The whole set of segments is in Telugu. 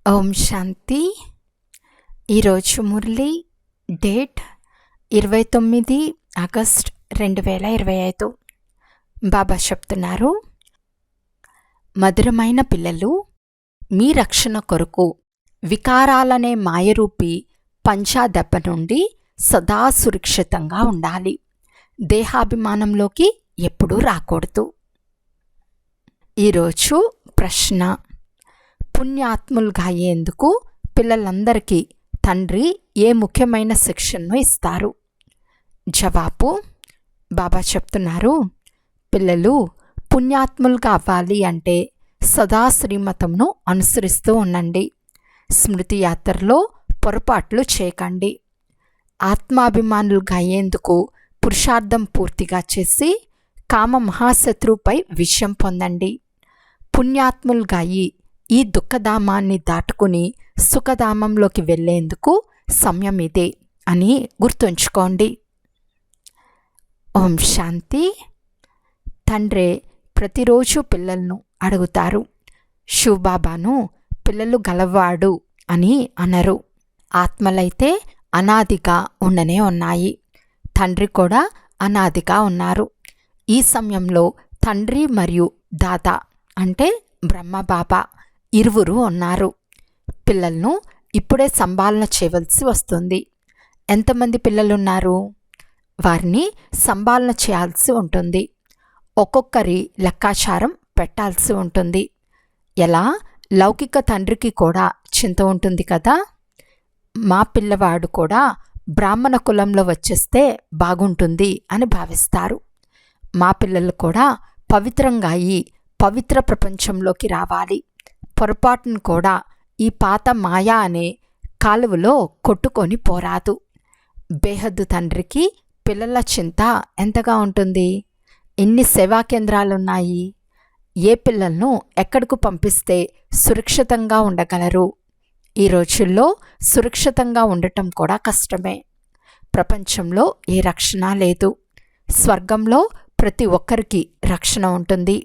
ఓం శాంతి. ఈరోజు మురళి డేట్ 29 ఆగస్ట్ 2025. బాబా చెప్తున్నారు, మధురమైన పిల్లలు, మీ రక్షణ కొరకు వికారాలనే మాయరూపి పంచాదెబ్బ నుండి సదా సురక్షితంగా ఉండాలి. దేహాభిమానంలోకి ఎప్పుడూ రాకూడదు. ఈరోజు ప్రశ్న: పుణ్యాత్ములుగా అయ్యేందుకు పిల్లలందరికీ తండ్రి ఏ ముఖ్యమైన శిక్షణను ఇస్తారు? జవాబు: బాబా చెప్తున్నారు, పిల్లలు పుణ్యాత్ములుగా అవ్వాలి అంటే సదా శ్రీమతంను అనుసరిస్తూ ఉండండి. స్మృతి యాత్రలో పొరపాట్లు చేయకండి. ఆత్మాభిమానులుగా అయ్యేందుకు పురుషార్థం పూర్తిగా చేసి కామ మహాశత్రువుపై విజయం పొందండి. పుణ్యాత్ములుగా అయి ఈ దుఃఖధామాన్ని దాటుకుని సుఖధామంలోకి వెళ్లేందుకు సమయం ఇదే అని గుర్తుంచుకోండి. ఓం శాంతి. తండ్రే ప్రతిరోజు పిల్లలను అడుగుతారు, శివబాబాను పిల్లలు గలవాడు అని అనరు. ఆత్మలైతే అనాదిగా ఉండనే ఉన్నాయి. తండ్రి కూడా అనాదిగా ఉన్నారు. ఈ సమయంలో తండ్రి మరియు దాదా అంటే బ్రహ్మబాబా ఇరువురు ఉన్నారు. పిల్లలను ఇప్పుడే సంభాలన చేయవలసి వస్తుంది. ఎంతమంది పిల్లలున్నారు? వారిని సంభాలన చేయాల్సి ఉంటుంది. ఒక్కొక్కరి లెక్కాచారం పెట్టాల్సి ఉంటుంది. ఎలా? లౌకిక తండ్రికి కూడా చింత ఉంటుంది కదా, మా పిల్లవాడు కూడా బ్రాహ్మణ కులంలో వచ్చేస్తే బాగుంటుంది అని భావిస్తారు. మా పిల్లలు కూడా పవిత్రంగా అయి పవిత్ర ప్రపంచంలోకి రావాలి. పొరపాటును కూడా ఈ పాత మాయా అనే కాలువలో కొట్టుకొని పోరాదు. బేహద్దు తండ్రికి పిల్లల చింత ఎంతగా ఉంటుంది? ఎన్ని సేవా కేంద్రాలున్నాయి? ఏ పిల్లలను ఎక్కడకు పంపిస్తే సురక్షితంగా ఉండగలరు? ఈ రోజుల్లో సురక్షితంగా ఉండటం కూడా కష్టమే. ప్రపంచంలో ఏ రక్షణ లేదు. స్వర్గంలో ప్రతి ఒక్కరికి రక్షణ ఉంటుంది.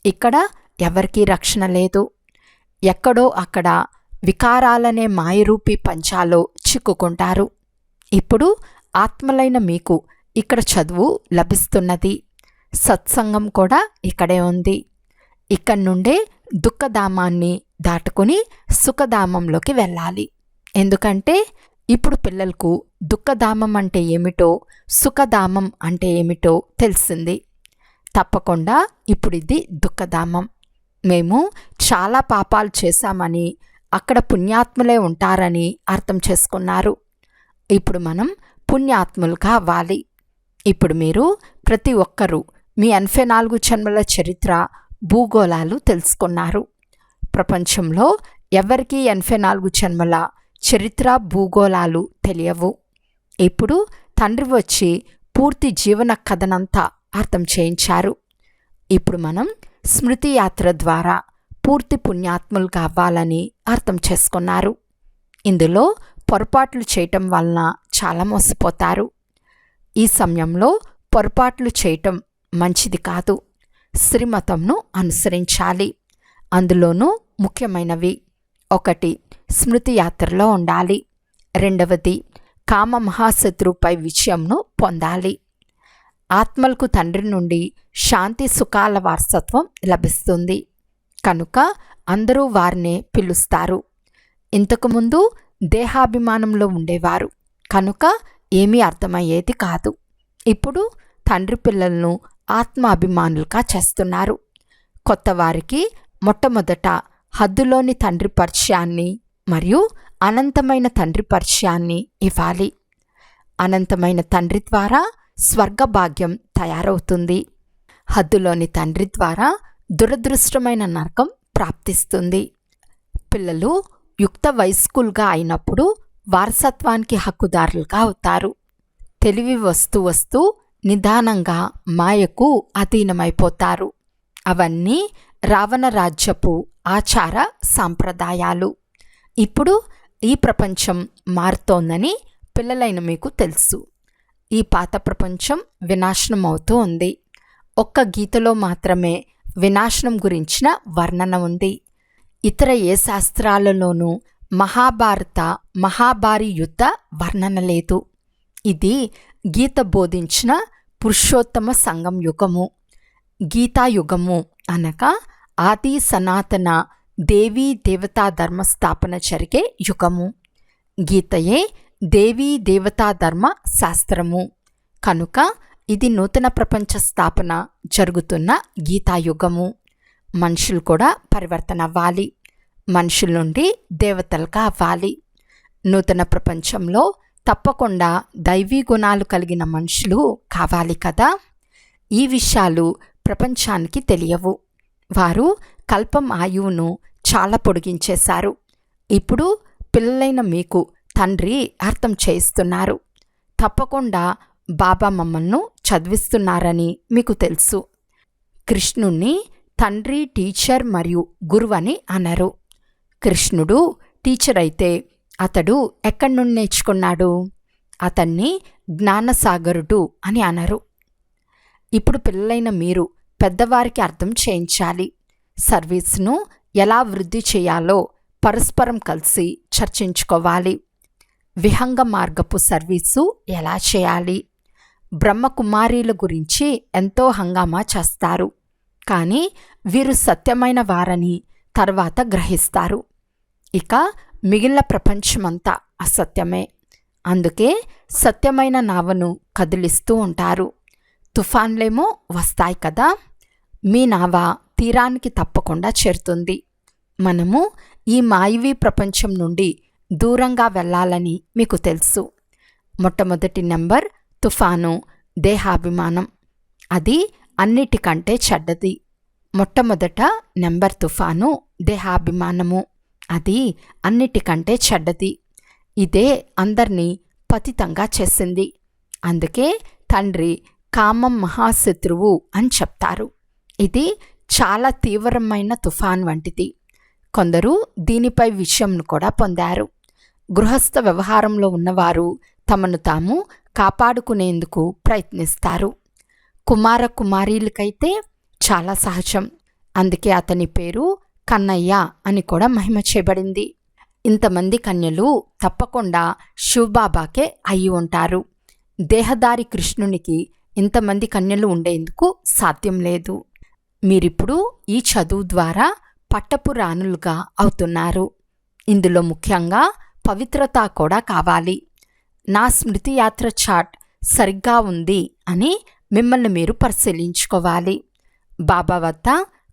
ఇక్కడ ఎవరికీ రక్షణ లేదు. ఎక్కడో అక్కడ వికారాలనే మాయరూపి పంచాలో చిక్కుకుంటారు. ఇప్పుడు ఆత్మలైన మీకు ఇక్కడ చదువు లభిస్తున్నది. సత్సంగం కూడా ఇక్కడే ఉంది. ఇక్కడి నుండే దుఃఖధామాన్ని దాటుకుని సుఖధామంలోకి వెళ్ళాలి. ఎందుకంటే ఇప్పుడు పిల్లలకు దుఃఖధామం అంటే ఏమిటో, సుఖధామం అంటే ఏమిటో తెలిసింది. తప్పకుండా ఇప్పుడు ఇది దుఃఖధామం. మేము చాలా పాపాలు చేశామని అక్కడ పుణ్యాత్ములే ఉంటారని అర్థం చేసుకున్నారు. ఇప్పుడు మనం పుణ్యాత్ములుగా అవ్వాలి. ఇప్పుడు మీరు ప్రతి ఒక్కరూ మీ 84 జన్మల చరిత్ర, భూగోళాలు తెలుసుకున్నారు. ప్రపంచంలో ఎవరికీ 84 జన్మల చరిత్ర, భూగోళాలు తెలియవు. ఇప్పుడు తండ్రి వచ్చి పూర్తి జీవన కథనంతా అర్థం చేయించారు. ఇప్పుడు మనం స్మృతి యాత్ర ద్వారా పూర్తి పుణ్యాత్ములుగా అవ్వాలని అర్థం చేసుకున్నారు. ఇందులో పొరపాట్లు చేయటం వలన చాలా మోసపోతారు. ఈ సమయంలో పొరపాట్లు చేయటం మంచిది కాదు. శ్రీమతంను అనుసరించాలి. అందులోనూ ముఖ్యమైనవి: 1. స్మృతి యాత్రలో ఉండాలి. 2. కామ మహాశత్రువుపై విజయంను పొందాలి. ఆత్మలకు తండ్రి నుండి శాంతి సుఖాల వారసత్వం లభిస్తుంది కనుక అందరూ వారినే పిలుస్తారు. ఇంతకుముందు దేహాభిమానంలో ఉండేవారు కనుక ఏమీ అర్థమయ్యేది కాదు. ఇప్పుడు తండ్రి పిల్లలను ఆత్మాభిమానులుగా చేస్తున్నారు. కొత్త వారికి మొట్టమొదట హద్దులోని తండ్రి పరిచయాన్ని మరియు అనంతమైన తండ్రి పరిచయాన్ని ఇవ్వాలి. అనంతమైన తండ్రి ద్వారా స్వర్గ భాగ్యం తయారవుతుంది. హద్దులోని తండ్రి ద్వారా దురదృష్టమైన నరకం ప్రాప్తిస్తుంది. పిల్లలు యుక్త వయస్కులుగా అయినప్పుడు వారసత్వానికి హక్కుదారులుగా అవుతారు. తెలివి వస్తూ వస్తూ నిదానంగా మాయకు అధీనమైపోతారు. అవన్నీ రావణ రాజ్యపు ఆచార సాంప్రదాయాలు. ఇప్పుడు ఈ ప్రపంచం మారుతోందని పిల్లలైన మీకు తెలుసు. ఈ పాత ప్రపంచం వినాశనం అవుతూ ఉంది. ఒక్క గీతలో మాత్రమే వినాశనం గురించిన వర్ణన ఉంది. ఇతర ఏ శాస్త్రాలలోనూ మహాభారత మహాభారీ యుద్ధ వర్ణన లేదు. ఇది గీత బోధించిన పురుషోత్తమ సంగం యుగము. గీతాయుగము అనగా ఆది సనాతన దేవీ దేవతా ధర్మస్థాపన జరిగే యుగము. గీతయే దేవీ దేవతా ధర్మ శాస్త్రము కనుక ఇది నూతన ప్రపంచ స్థాపన జరుగుతున్న గీతాయుగము. మనుషులు కూడా పరివర్తన అవ్వాలి, మనుషుల నుండి దేవతలుగా అవ్వాలి. నూతన ప్రపంచంలో తప్పకుండా దైవీ గుణాలు కలిగిన మనుషులు కావాలి కదా. ఈ విషయాలు ప్రపంచానికి తెలియవు. వారు కల్పం ఆయువును చాలా పొడిగించేశారు. ఇప్పుడు పిల్లలైన మీకు తండ్రి అర్థం చేయిస్తున్నారు. తప్పకుండా బాబా మమ్మల్ని చదివిస్తున్నారని మీకు తెలుసు. కృష్ణుణ్ణి తండ్రి, టీచర్ మరియు గురువు అని అనరు. కృష్ణుడు టీచర్ అయితే అతడు ఎక్కడి నుండి నేర్చుకున్నాడు? అతన్ని జ్ఞానసాగరుడు అని అనరు. ఇప్పుడు పిల్లలైన మీరు పెద్దవారికి అర్థం చేయించాలి. సర్వీస్ను ఎలా వృద్ధి చేయాలో పరస్పరం కలిసి చర్చించుకోవాలి. విహంగ మార్గపు సర్వీసు ఎలా చేయాలి? బ్రహ్మకుమారీల గురించి ఎంతో హంగామా చేస్తారు, కానీ వీరు సత్యమైన వారని తర్వాత గ్రహిస్తారు. ఇక మిగిలిన ప్రపంచమంతా అసత్యమే. అందుకే సత్యమైన నావను కదిలిస్తూ ఉంటారు. తుఫాన్లేమో వస్తాయి కదా, మీ నావ తీరానికి తప్పకుండా చేరుతుంది. మనము ఈ మాయవీ ప్రపంచం నుండి దూరంగా వెళ్ళాలని మీకు తెలుసు. మొట్టమొదటి నెంబర్ తుఫాను దేహాభిమానం. అది అన్నిటికంటే చెడ్డది. మొట్టమొదట నెంబర్ తుఫాను దేహాభిమానము. అది అన్నిటికంటే చెడ్డది. ఇదే అందర్నీ పతితంగా చేసింది. అందుకే తండ్రి కామం మహాశత్రువు అని చెప్తారు. ఇది చాలా తీవ్రమైన తుఫాన్ వంటిది. కొందరు దీనిపై విషయంను కూడా పొందారు. గృహస్థ వ్యవహారంలో ఉన్నవారు తమను తాము కాపాడుకునేందుకు ప్రయత్నిస్తారు. కుమార కుమారీలకైతే చాలా సహజం. అందుకే అతని పేరు కన్నయ్య అని కూడా మహిమ చేయబడింది. ఇంతమంది కన్యలు తప్పకుండా శివబాబాకే అయి ఉంటారు. దేహదారి కృష్ణునికి ఇంతమంది కన్యలు ఉండేందుకు సాధ్యం లేదు. మీరిప్పుడు ఈ చదువు ద్వారా పట్టపు రాణులుగా అవుతున్నారు. ఇందులో ముఖ్యంగా పవిత్రత కూడా కావాలి. నా స్మృతి యాత్ర చార్ట్ సరిగ్గా ఉంది అని మిమ్మల్ని మీరు పరిశీలించుకోవాలి. బాబా వద్ద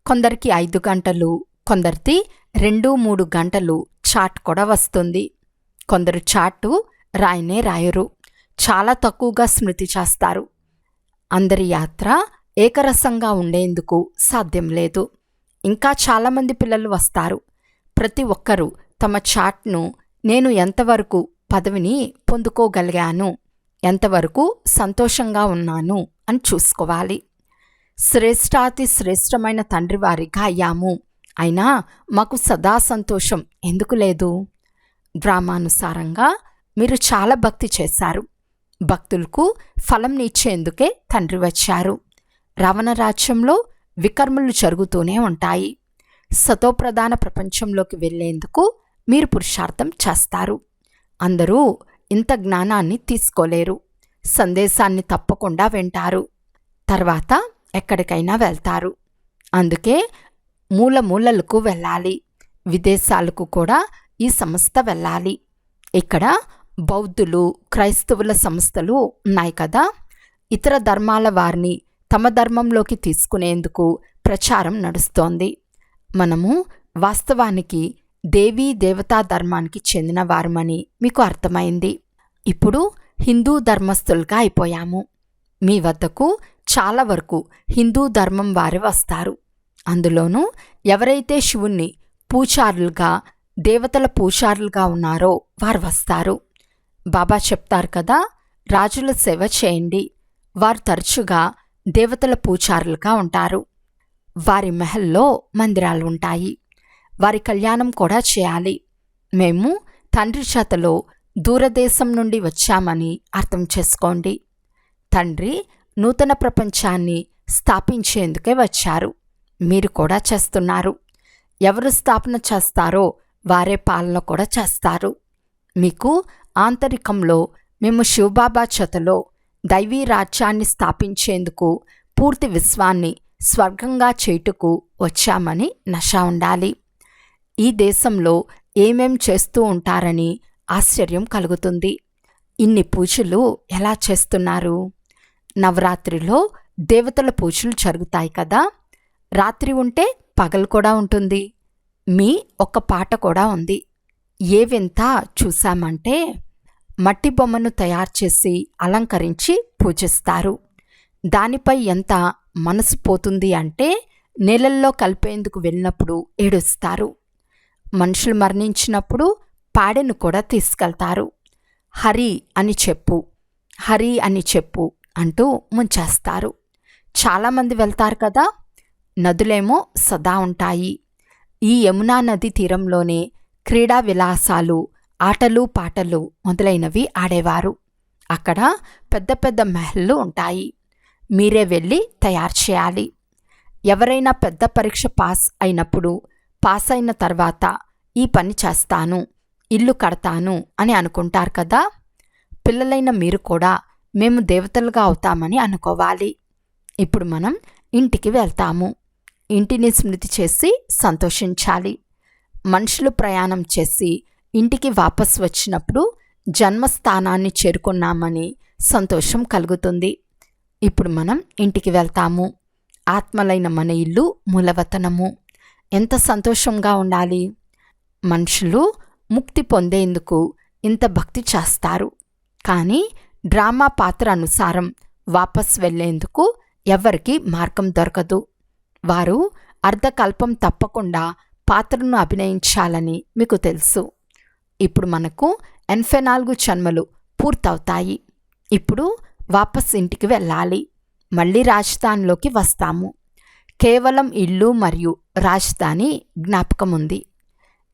కొందరికి 5 గంటలు, కొందరిది 2-3 గంటలు చాట్ కూడా వస్తుంది. కొందరు చాటు రాయనే రాయరు, చాలా తక్కువగా స్మృతి చేస్తారు. అందరి యాత్ర ఏకరసంగా ఉండేందుకు సాధ్యం లేదు. ఇంకా చాలామంది పిల్లలు వస్తారు. ప్రతి ఒక్కరూ తమ చాట్ను నేను ఎంతవరకు పదవిని పొందుకోగలిగాను, ఎంతవరకు సంతోషంగా ఉన్నాను అని చూసుకోవాలి. శ్రేష్టాతి శ్రేష్టమైన తండ్రి వారిగా అయ్యాము, అయినా మాకు సదా సంతోషం ఎందుకు లేదు? డ్రామానుసారంగా మీరు చాలా భక్తి చేశారు. భక్తులకు ఫలం ఇచ్చేందుకే తండ్రి వచ్చారు. రావణ రాజ్యంలో వికర్మలు జరుగుతూనే ఉంటాయి. సతోప్రధాన ప్రపంచంలోకి వెళ్లేందుకు మీరు పురుషార్థం చేస్తారు. అందరూ ఇంత జ్ఞానాన్ని తీసుకోలేరు. సందేశాన్ని తప్పకుండా వింటారు, తర్వాత ఎక్కడికైనా వెళ్తారు. అందుకే మూల మూలలకు వెళ్ళాలి. విదేశాలకు కూడా ఈ సంస్థ వెళ్ళాలి. ఇక్కడ బౌద్ధులు, క్రైస్తవుల సంస్థలు ఉన్నాయి కదా. ఇతర ధర్మాల వారిని తమ ధర్మంలోకి తీసుకునేందుకు ప్రచారం నడుస్తోంది. మనము వాస్తవానికి దేవీ దేవతా ధర్మానికి చెందిన వారమని మీకు అర్థమైంది. ఇప్పుడు హిందూ ధర్మస్థులుగా అయిపోయాము. మీ వద్దకు చాలా వరకు హిందూ ధర్మం వారే వస్తారు. అందులోనూ ఎవరైతే శివుణ్ణి పూజారులుగా, దేవతల పూజారులుగా ఉన్నారో వారు వస్తారు. బాబా చెప్తారు కదా, రాజుల సేవ చేయండి. వారు తరచుగా దేవతల పూజారులుగా ఉంటారు. వారి మహల్లో మందిరాలు ఉంటాయి. వారి కళ్యాణం కూడా చేయాలి. మేము తండ్రి చేతలో దూరదేశం నుండి వచ్చామని అర్థం చేసుకోండి. తండ్రి నూతన ప్రపంచాన్ని స్థాపించేందుకే వచ్చారు. మీరు కూడా చేస్తున్నారు. ఎవరు స్థాపన చేస్తారో వారే పాలన కూడా చేస్తారు. మీకు ఆంతరికంలో మేము శివబాబా చేతలో దైవీ రాజ్యాన్ని స్థాపించేందుకు పూర్తి విశ్వాన్ని స్వర్గంగా చేయుటకు వచ్చామని నష ఉండాలి. ఈ దేశంలో ఏమేం చేస్తూ ఉంటారని ఆశ్చర్యం కలుగుతుంది. ఇన్ని పూజలు ఎలా చేస్తున్నారు? నవరాత్రిలో దేవతల పూజలు జరుగుతాయి కదా. రాత్రి ఉంటే పగలు కూడా ఉంటుంది. మీ ఒక పాట కూడా ఉంది. ఏ వింత చూశామంటే మట్టి బొమ్మను తయారు చేసి అలంకరించి పూజిస్తారు. దానిపై ఎంత మనసు పోతుంది అంటే నీళ్ళల్లో కలిపేందుకు వెళ్ళినప్పుడు ఏడుస్తారు. మనుషులు మరణించినప్పుడు పాడెను కూడా తీసుకెళ్తారు. హరి అని చెప్పు, హరి అని చెప్పు అంటూ ముంచేస్తారు. చాలామంది వెళ్తారు కదా. నదులేమో సదా ఉంటాయి. ఈ యమునా నది తీరంలోనే క్రీడా విలాసాలు, ఆటలు పాటలు మొదలైనవి ఆడేవారు. అక్కడ పెద్ద పెద్ద మహల్లు ఉంటాయి. మీరే వెళ్ళి తయారు చేయాలి. ఎవరైనా పెద్ద పరీక్ష పాస్ అయిన తర్వాత ఈ పని చేస్తాను, ఇల్లు కడతాను అని అనుకుంటారు కదా. పిల్లలైన మీరు కూడా మేము దేవతలుగా అవుతామని అనుకోవాలి. ఇప్పుడు మనం ఇంటికి వెళ్తాము. ఇంటిని స్మృతి చేసి సంతోషించాలి. మనుషులు ప్రయాణం చేసి ఇంటికి వాపస్ వచ్చినప్పుడు జన్మస్థానాన్ని చేరుకున్నామని సంతోషం కలుగుతుంది. ఇప్పుడు మనం ఇంటికి వెళ్తాము. ఆత్మలైన మన ఇల్లు మూలవతనము. ఎంత సంతోషంగా ఉండాలి. మనుషులు ముక్తి పొందేందుకు ఇంత భక్తి చేస్తారు. కానీ డ్రామా పాత్ర అనుసారం వాపస్ వెళ్లేందుకు ఎవరికి మార్గం దొరకదు. వారు అర్ధకల్పం తప్పకుండా పాత్రను అభినయించాలని మీకు తెలుసు. ఇప్పుడు మనకు 84 జన్మలు పూర్తవుతాయి. ఇప్పుడు వాపస్ ఇంటికి వెళ్ళాలి. మళ్ళీ రాజధానిలోకి వస్తాము. కేవలం ఇల్లు మరియు రాజధాని జ్ఞాపకం ఉంది.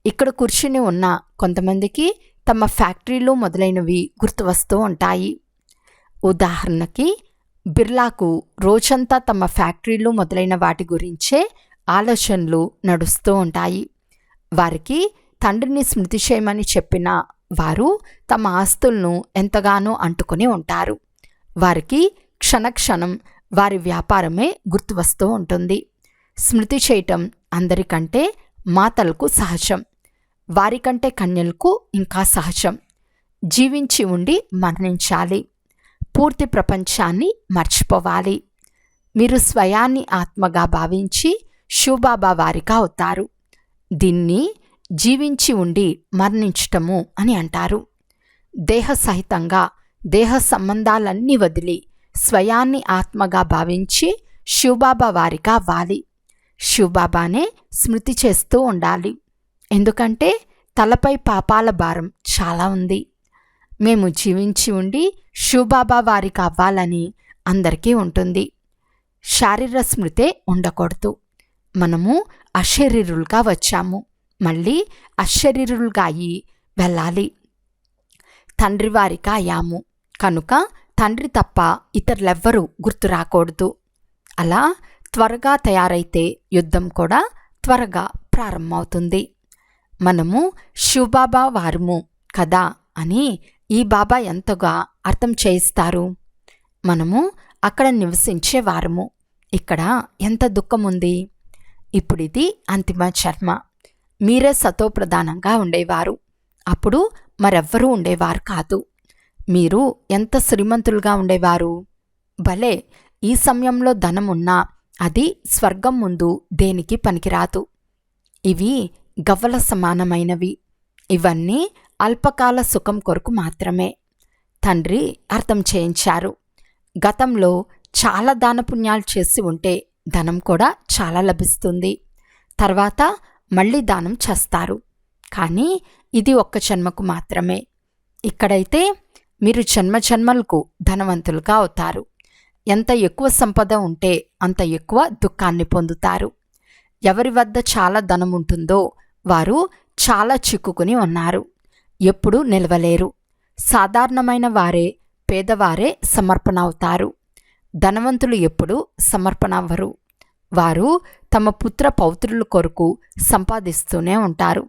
ఇక్కడ కూర్చుని ఉన్న కొంతమందికి తమ ఫ్యాక్టరీలు మొదలైనవి గుర్తు వస్తూ ఉంటాయి. ఉదాహరణకి బిర్లాకు రోజంతా తమ ఫ్యాక్టరీలు మొదలైన వాటి గురించే ఆలోచనలు నడుస్తూ ఉంటాయి. వారికి తండ్రిని స్మృతి చేయమని చెప్పిన వారు తమ ఆస్తులను ఎంతగానో అంటుకుని ఉంటారు. వారికి క్షణక్షణం వారి వ్యాపారమే గుర్తు వస్తూ ఉంటుంది. స్మృతి చేయటం అందరికంటే మాతలకు సహజం. వారికంటే కన్యలకు ఇంకా సహజం. జీవించి ఉండి మరణించాలి. పూర్తి ప్రపంచాన్ని మర్చిపోవాలి. మీరు స్వయాన్ని ఆత్మగా భావించి శివబాబా వారిగా అవుతారు. దీన్ని జీవించి ఉండి మరణించటము అని అంటారు. దేహ సహితంగా దేహ సంబంధాలన్నీ వదిలి స్వయాన్ని ఆత్మగా భావించి శివబాబా వారిగా అవ్వాలి. శివబాబానే స్మృతి చేస్తూ ఉండాలి. ఎందుకంటే తలపై పాపాల భారం చాలా ఉంది. మేము జీవించి ఉండి శివబాబా వారికి అవ్వాలని అందరికీ ఉంటుంది. శారీర స్మృతే ఉండకూడదు. మనము అశరీరులుగా వచ్చాము. మళ్ళీ అశరీరులుగా అయ్యి వెళ్ళాలి. తండ్రి వారిగా అయ్యాము కనుక తండ్రి తప్ప ఇతరులెవ్వరూ గుర్తు రాకూడదు. అలా త్వరగా తయారైతే యుద్ధం కూడా త్వరగా ప్రారంభమవుతుంది. మనము శివబాబా వారము కదా అని ఈ బాబా ఎంతగా అర్థం చేయిస్తారు. మనము అక్కడ నివసించే వారము. ఇక్కడ ఎంత దుఃఖం ఉంది. ఇప్పుడు ఇది అంతిమ జన్మ. మీరే సతోప్రధానంగా ఉండేవారు. అప్పుడు మరెవ్వరూ ఉండేవారు కాదు. మీరు ఎంత శ్రీమంతులుగా ఉండేవారు. భలే ఈ సమయంలో ధనం ఉన్నా అది స్వర్గం ముందు దేనికి పనికిరాదు. ఇవి గవ్వల సమానమైనవి. ఇవన్నీ అల్పకాల సుఖం కొరకు మాత్రమే. తండ్రి అర్థం చేయించారు. గతంలో చాలా దానపుణ్యాలు చేసి ఉంటే ధనం కూడా చాలా లభిస్తుంది. తర్వాత మళ్ళీ దానం చేస్తారు. కానీ ఇది ఒక్క జన్మకు మాత్రమే. ఇక్కడైతే మీరు జన్మజన్మలకు ధనవంతులుగా అవుతారు. ఎంత ఎక్కువ సంపద ఉంటే అంత ఎక్కువ దుఃఖాన్ని పొందుతారు. ఎవరి వద్ద చాలా ధనం ఉంటుందో వారు చాలా చిక్కుకుని ఉన్నారు. ఎప్పుడూ నిలవలేరు. సాధారణమైన వారే పేదవారే సమర్పణ అవుతారు. ధనవంతులు ఎప్పుడూ సమర్పణ అవ్వరు. వారు తమ పుత్ర పౌత్రుల కొరకు సంపాదిస్తూనే ఉంటారు.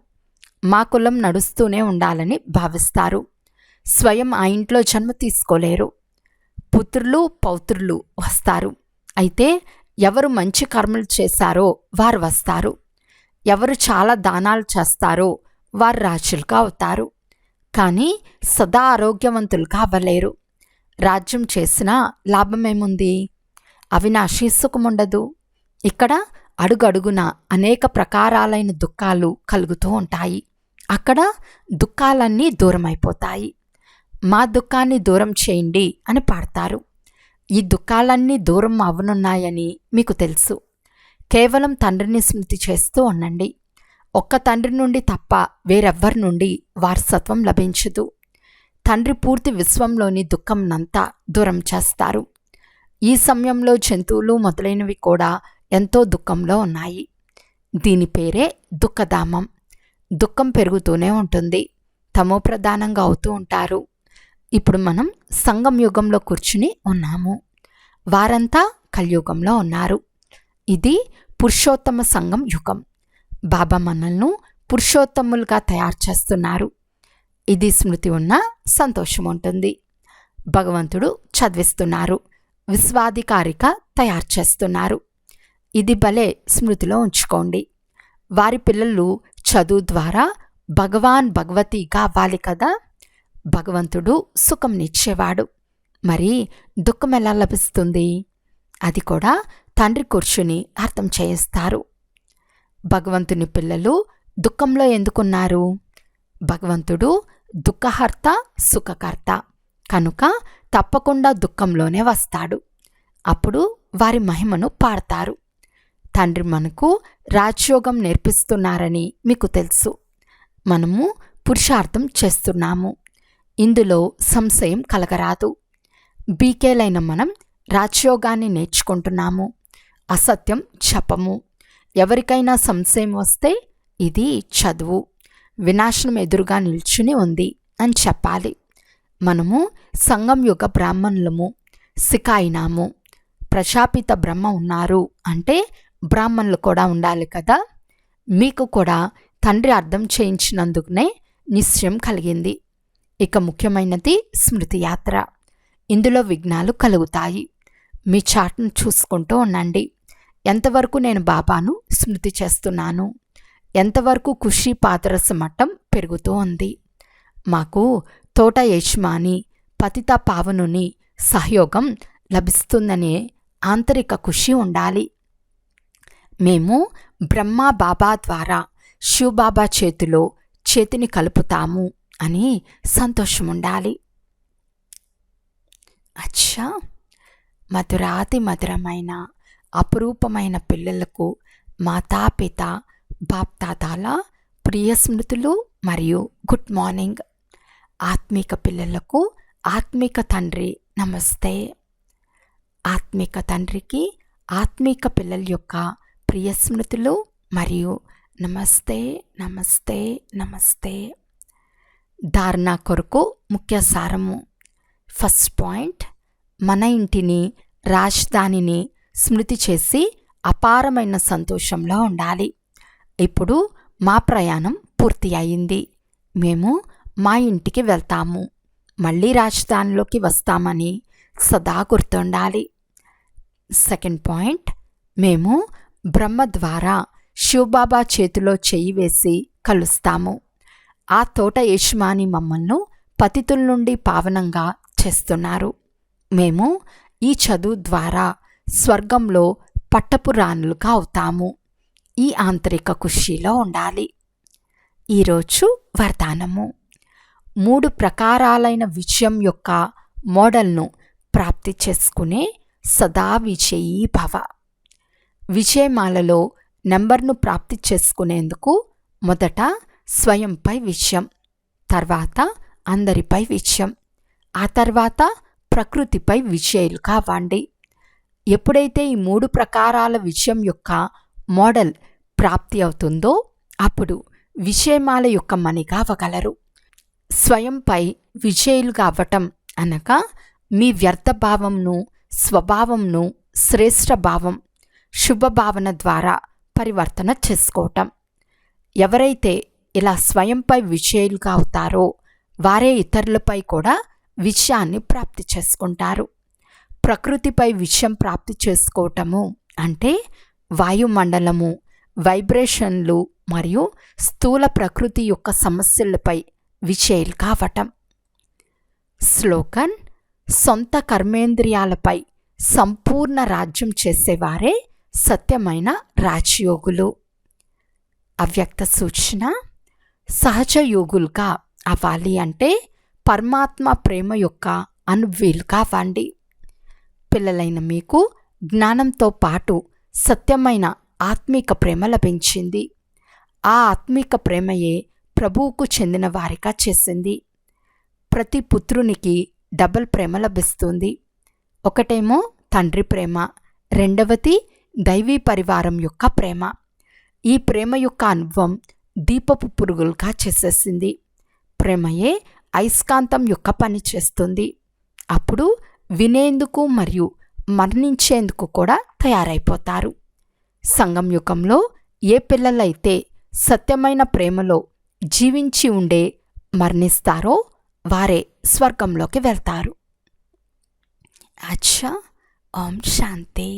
మా కులం నడుస్తూనే ఉండాలని భావిస్తారు. స్వయం ఆ ఇంట్లో జన్మ తీసుకోలేరు. పుత్రులు పౌత్రులు వస్తారు. అయితే ఎవరు మంచి కర్మలు చేశారో వారు వస్తారు. ఎవరు చాలా దానాలు చేస్తారో వారు రాజులుగా అవుతారు. కానీ సదా ఆరోగ్యవంతులుగా అవ్వలేరు. రాజ్యం చేసినా లాభమేముంది? అవినాశి సుఖముండదు. ఇక్కడ అడుగడుగున అనేక ప్రకారాలైన దుఃఖాలు కలుగుతూ ఉంటాయి. అక్కడ దుఃఖాలన్నీ దూరమైపోతాయి. మా దుఃఖాన్ని దూరం చేయండి అని పాడతారు. ఈ దుఃఖాలన్నీ దూరం అవనున్నాయని మీకు తెలుసు. కేవలం తండ్రిని స్మృతి చేస్తూ ఉండండి. ఒక్క తండ్రి నుండి తప్ప వేరెవ్వరి నుండి వారసత్వం లభించదు. తండ్రి పూర్తి విశ్వంలోని దుఃఖంనంతా దూరం చేస్తారు. ఈ సమయంలో జంతువులు మొదలైనవి కూడా ఎంతో దుఃఖంలో ఉన్నాయి. దీని పేరే దుఃఖధామం. దుఃఖం పెరుగుతూనే ఉంటుంది. తమో ప్రధానంగా అవుతూ ఉంటారు. ఇప్పుడు మనం సంగం యుగంలో కూర్చుని ఉన్నాము. వారంతా కలియుగంలో ఉన్నారు. ఇది పురుషోత్తమ సంగం యుగం. బాబా మనల్ని పురుషోత్తములుగా తయారు చేస్తున్నారు. ఇది స్మృతి ఉన్న సంతోషం ఉంటుంది. భగవంతుడు చదివిస్తున్నారు. విశ్వాధికారిగా తయారు చేస్తున్నారు. ఇది భలే స్మృతిలో ఉంచుకోండి. వారి పిల్లలు చదువు ద్వారా భగవాన్ భగవతిగా అవ్వాలి కదా. భగవంతుడు సుఖంనిచ్చేవాడు. మరి దుఃఖం ఎలా లభిస్తుంది? అది కూడా తండ్రి కూర్చుని అర్థం చేయిస్తారు. భగవంతుని పిల్లలు దుఃఖంలో ఎందుకున్నారు? భగవంతుడు దుఃఖహర్త సుఖకర్త కనుక తప్పకుండా దుఃఖంలోనే వస్తాడు. అప్పుడు వారి మహిమను పాడతారు. తండ్రి మనకు రాజయోగం నేర్పిస్తున్నారని మీకు తెలుసు. మనము పురుషార్థం చేస్తున్నాము. ఇందులో సంశయం కలగరాదు. బీకేలైన మనం రాజయోగాన్ని నేర్చుకుంటున్నాము. అసత్యం చెప్పము. ఎవరికైనా సంశయం వస్తే ఇది చదువు వినాశనం ఎదురుగా నిల్చుని ఉంది అని చెప్పాలి. మనము సంగం యుగ బ్రాహ్మణులము. సికాయినాము. ప్రజాపిత బ్రహ్మ ఉన్నారు అంటే బ్రాహ్మణులు కూడా ఉండాలి కదా. మీకు కూడా తండ్రి అర్థం చేయించినందుకునే నిశ్చయం కలిగింది. ఇక ముఖ్యమైనది స్మృతి యాత్ర. ఇందులో విఘ్నాలు కలుగుతాయి. మీ చాట్ను చూసుకుంటూ ఉండండి. ఎంతవరకు నేను బాబాను స్మృతి చేస్తున్నాను, ఎంతవరకు ఖుషీ పాదరస మట్టం పెరుగుతూ ఉంది. మాకు తోట యజమాని పతిత పావనుని సహయోగం లభిస్తుందనే ఆంతరిక ఖుషి ఉండాలి. మేము బ్రహ్మ బాబా ద్వారా శివబాబా చేతిలో చేతిని కలుపుతాము అని సంతోషం ఉండాలి. అచ్చా, మధురాతి మధురమైన అపురూపమైన పిల్లలకు మాతాపిత బాప్తాతాల ప్రియ స్మృతులు మరియు గుడ్ మార్నింగ్. ఆత్మిక పిల్లలకు ఆత్మిక తండ్రి నమస్తే. ఆత్మిక తండ్రికి ఆత్మిక పిల్లల యొక్క ప్రియ స్మృతులు మరియు నమస్తే నమస్తే నమస్తే. ధారణ కొరకు ముఖ్య సారము. ఫస్ట్ పాయింట్, మన ఇంటిని రాజధానిని స్మృతి చేసి అపారమైన సంతోషంలో ఉండాలి. ఇప్పుడు మా ప్రయాణం పూర్తి అయింది. మేము మా ఇంటికి వెళ్తాము. మళ్ళీ రాజధానిలోకి వస్తామని సదా గుర్తుండాలి. సెకండ్ పాయింట్, మేము బ్రహ్మ ద్వారా శివబాబా చేతిలో చెయ్యి వేసి కలుస్తాము. ఆ తోట యజమాని మమ్మల్ని పతితుల నుండి పావనంగా చేస్తున్నారు. మేము ఈ చదువు ద్వారా స్వర్గంలో పట్టపురాణులుగా అవుతాము. ఈ ఆంతరిక ఖుషీలో ఉండాలి. ఈరోజు వరదానము. 3 ప్రకారాలైన విజయం యొక్క మోడల్ను ప్రాప్తి చేసుకునే సదా విజయీ భవ. విజయమాలలో నెంబర్ను ప్రాప్తి చేసుకునేందుకు మొదట స్వయంపై విజయం, తర్వాత అందరిపై విజయం, ఆ తర్వాత ప్రకృతిపై విజయులుగా అవ్వండి. ఎప్పుడైతే ఈ 3 ప్రకారాల విజయం యొక్క మోడల్ ప్రాప్తి అవుతుందో అప్పుడు విజయమాల యొక్క మణిగా అవ్వగలరు. స్వయంపై విజయులుగా అవ్వటం అనగా మీ వ్యర్థభావంను, స్వభావంను శ్రేష్ఠ భావం, శుభభావన ద్వారా పరివర్తన చేసుకోవటం. ఎవరైతే ఇలా స్వయంపై విజయులుగా అవుతారో వారే ఇతరులపై కూడా విజయాన్ని ప్రాప్తి చేసుకుంటారు. ప్రకృతిపై విజయం ప్రాప్తి చేసుకోవటము అంటే వాయుమండలము, వైబ్రేషన్లు మరియు స్థూల ప్రకృతి యొక్క సమస్యలపై విజయులు కావటం. స్లోగన్: సొంత కర్మేంద్రియాలపై సంపూర్ణ రాజ్యం చేసేవారే సత్యమైన రాజయోగులు. అవ్యక్త సూచన: సహజ యోగులుగా అవ్వాలి అంటే పరమాత్మ ప్రేమ యొక్క అనువీలుగా అవ్వండి. పిల్లలైన మీకు జ్ఞానంతో పాటు సత్యమైన ఆత్మీక ప్రేమ లభించింది. ఆ ఆత్మీక ప్రేమయే ప్రభువుకు చెందిన వారిగా చేసింది. ప్రతి పుత్రునికి డబుల్ ప్రేమ లభిస్తుంది. ఒకటేమో తండ్రి ప్రేమ, రెండవది దైవీ పరివారం యొక్క ప్రేమ. ఈ ప్రేమ యొక్క అనుభవం దీపపు పురుగులుగా చేసేసింది. ప్రేమయే అయస్కాంతం యొక్క పని చేస్తుంది. అప్పుడు వినేందుకు మరియు మరణించేందుకు కూడా తయారైపోతారు. సంగం యుగంలో ఏ పిల్లలైతే సత్యమైన ప్రేమలో జీవించి ఉండే మరణిస్తారో వారే స్వర్గంలోకి వెళ్తారు. అచ్చా, ఓం శాంతి.